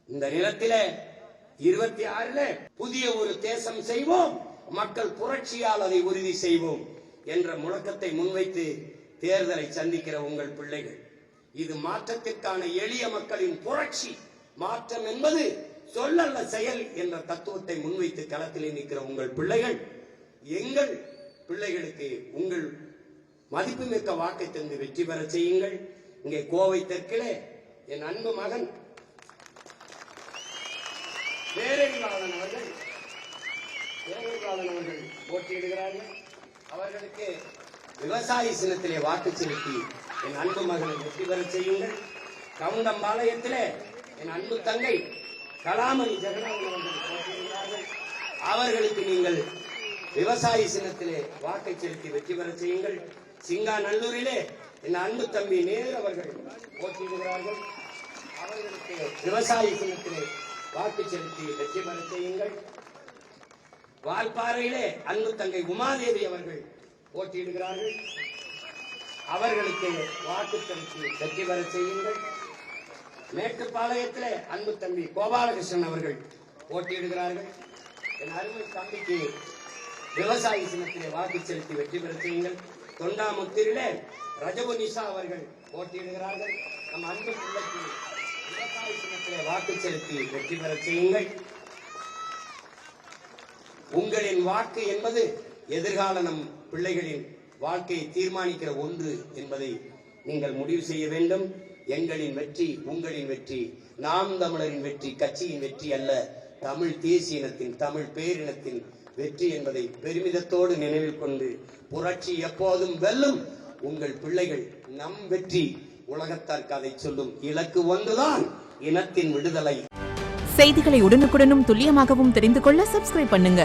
இந்த நிலத்திலே 26 புதிய ஒரு தேசம் செய்வோம், மக்கள் புரட்சியால் அதை உறுதி செய்வோம் என்ற முழக்கத்தை முன்வைத்து தேர்தலை சந்திக்கிற உங்கள் பிள்ளைகள். இது மாற்றத்திற்கான எளிய மக்களின் புரட்சி. மாற்றம் என்பது சொல்லல்ல செயல் என்ற தத்துவத்தை முன்வைத்து களத்திலே நிற்கிற உங்கள் பிள்ளைகள், எங்கள் பிள்ளைகளுக்கு உங்கள் மதிப்புமிக்க வாக்கை தந்து வெற்றி பெற செய்யுங்கள். இங்கே கோவை தெற்கிலே என் அன்பு மகன் பேரறிவாளன் அவர்கள் போட்டியிடுகிறார்கள். அவர்களுக்கு விவசாய சின்னத்திலே வாக்கு செலுத்தி என் அன்பு மகனை வெற்றி பெற செய்யுங்கள். கவுண்டம்பாளையத்திலே என் அன்பு தங்கை கலாமணி ஜெகநாதன் அவர்கள் போட்டியிடுகிறார்கள். அவர்களுக்கு நீங்கள் விவசாய சின்னத்திலே வாக்கை செலுத்தி வெற்றி பெற செய்யுங்கள். சிங்காநல்லூரிலே என் அன்பு தம்பி நேரு அவர்கள் போட்டியிடுகிறார்கள். அவர்களுக்கு விவசாய சின்னத்திலே வாக்கு செலுத்தி வெற்றி பெற செய்யுங்கள். வால்பாறையிலே அன்பு தங்கை உமாதேவி அவர்கள் போட்டியிடுகிறார்கள். அவர்களுக்கு வாக்கு செலுத்தி வெற்றி பெற செய்யுங்கள். மேட்டுப்பாளையத்திலே அன்பு தம்பி கோபாலகிருஷ்ணன் அவர்கள் போட்டியிடுகிறார்கள். என் அருமை தம்பிக்கு விவசாய சின்னத்திலே வாக்கு செலுத்தி வெற்றி பெற செய்யுங்கள். தொண்டாமுத்தூரிலே ரஜபு நிஷா அவர்கள் போட்டியிடுகிறார்கள். நம் அன்பு பிள்ளைக்கு விவசாய சின்னத்திலே வாக்கு செலுத்தி வெற்றி பெற செய்யுங்கள். உங்களின் வாக்கு என்பது எதிர்கால நம் பிள்ளைகளின் வாழ்க்கையை தீர்மானிக்கிற ஒன்று என்பதை நீங்கள் முடிவு செய்ய வேண்டும். எங்களின் வெற்றி உங்களின் வெற்றி, நாம் தமிழரின் வெற்றி கட்சியின் வெற்றி அல்ல, தமிழ் தேசிய இனத்தின் தமிழ் பேரினத்தின் வெற்றி என்பதை பெருமிதத்தோடு நினைவில் கொண்டு புரட்சி எப்போதும் வெல்லும். உங்கள் பிள்ளைகள் நம் வெற்றி உலகத்தார்க்கு அதை சொல்லும். இலக்கு ஒன்றுதான், இனத்தின் விடுதலை. செய்திகளை உடனுக்குடனும் துல்லியமாகவும் தெரிந்து கொள்ள சப்ஸ்கிரைப் பண்ணுங்க.